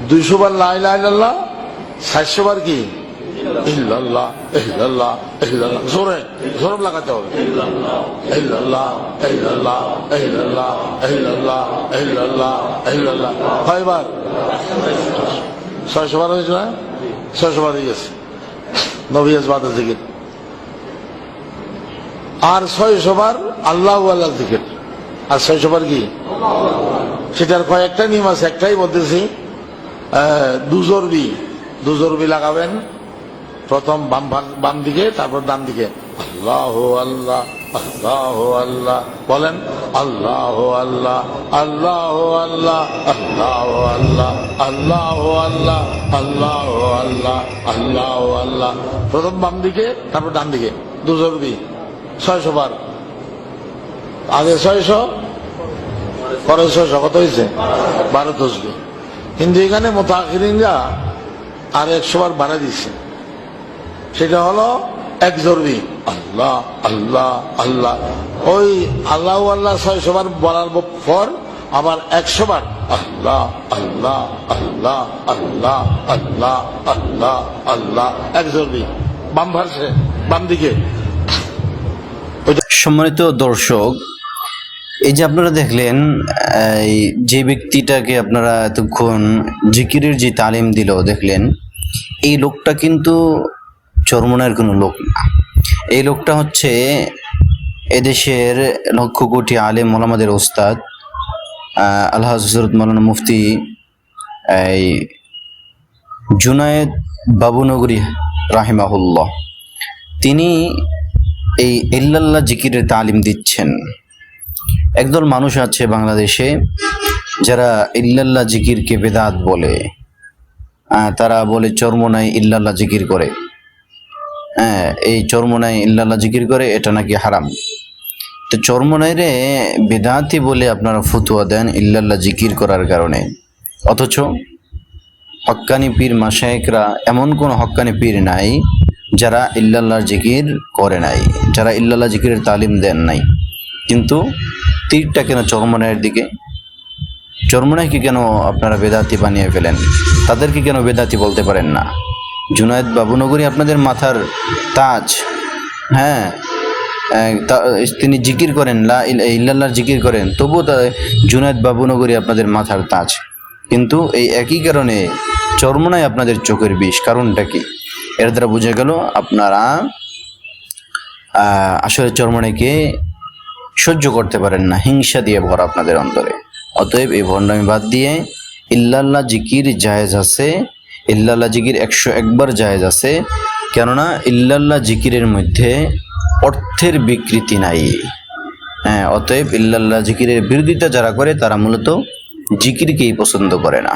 200 বার লা ইলাহা ইল্লাল্লাহ, 400 বার কি ইল্লাল্লাহ ইল্লাল্লাহ ইল্লাল্লাহ। জোরে জোরে লাগাতে হবে, ইল্লাল্লাহ ইল্লাল্লাহ ইল্লাল্লাহ ইল্লাল্লাহ ইল্লাল্লাহ ইল্লাল্লাহ। কয়বার? 600 বার হয়েছে না? 600 বার হয়ে গেছে নবী আজবাদের জিকির। আর 600 বার আল্লাহু আল্লাহ জিকির। আর 600 বার কি? সেটার কয়েকটা নিয়ম আছে, একটাই বলতেছি। দুজরবি লাগাবেন, প্রথম বাম দিকে, তারপর ডান দিকে। আল্লাহ আল্লাহ আল্লাহ আল্লাহ বলেন, আল্লাহ আল্লাহ আল্লাহ আল্লাহ আল্লাহ আল্লাহ আল্লাহ আল্লাহ আল্লাহ আল্লাহ আল্লাহ আল্লাহ। প্রথম বাম দিকে, তারপর ডান দিকে, দুজরবি 600 বার। আগে 600, পরে 600, কত হয়েছে? 12 তসবিহ। কিন্তু এখানে মুতাআখিরিনরা আর 100 বার বাড়া দিচ্ছে, সেটা হলো 1 জরবি আল্লাহ আল্লাহ আল্লাহ। ওই আল্লাহ আল্লাহ 600 বার বলার পর আবার 100 বার আল্লাহ আল্লাহ আল্লাহ আল্লাহ আল্লাহ আল্লাহ আল্লাহ, 1 জরবি বাম ভার্সে, বাম দিকে। সম্মানিত দর্শক, এই যে আপনারা দেখলেন, যে ব্যক্তিটাকে আপনারা এতক্ষণ জিকিরের যে তালিম দিল দেখলেন, এই লোকটা কিন্তু চরমনায়ের কোনো লোক না। এই লোকটা হচ্ছে এদেশের লক্ষ কোটি আলেম ওলামাদের ওস্তাদ আলহাজ হযরত মাওলানা মুফতি জুনায়েদ বাবুনগরী রাহিমাহুল্লাহ। তিনি এই ইল্লাল্লাহ জিকিরের তালিম দিচ্ছেন। একদল মানুষ আছে বাংলাদেশে যারা ইল্লাল্লাহ জিকিরকে বেদাত বলে, তারা বলে চরমনায় ইল্লাল্লাহ জিকির করে। এই চরমনায় ইল্লাল্লাহ জিকির করে, এটা নাকি হারাম। তো চরমনাইরে বেদাতি বলে আপনারা ফতোয়া দেন ইল্লাল্লাহ জিকির করার কারণে, অথচ হক্কানি পীর মাশায়েখরা, এমন কোন হক্কানি পীর নাই যারা ইল্লাল্লাহ জিকির করে নাই, যারা ইল্লাল্লাহ জিকিরের তালিম দেন নাই। কিন্তু তীরটা কেন চরমনাইয়ের দিকে? চরমনাইকে কেন আপনারা বেদাতি বানিয়ে ফেলেন? তাদেরকে কেন বেদাতি বলতে পারেন না? জুনায়েদ বাবুনগরী আপনাদের মাথার তাজ। হ্যাঁ, তিনি জিকির করেন, লা ইল্লাল্লাহ জিকির করেন, তবুও জুনায়েদ বাবুনগরী আপনাদের মাথার তাজ। কিন্তু এই একই কারণে চরমনাই আপনাদের চোখের বিষ। কারণটা কি? এর দ্বারা বোঝা গেল আপনারা আসলে চরমনাইকে সহ্য করতে পারেন না, হিংসা দিয়ে ভরা আপনাদের অন্তরে। অতএব এই ভণ্ডামি বাদ দিয়ে ইল্লাল্লাহ জিকির জায়েজ আছে, ইল্লাল্লাহ জিকির 101 বার জায়েজ আছে। কেননা ইল্লাল্লাহ জিকিরের মধ্যে অর্থের বিকৃতি নাই। হ্যাঁ, অতএব ইল্লাল্লাহ জিকিরের বিরোধিতা যারা করে তারা মূলত জিকিরকেই পছন্দ করে না।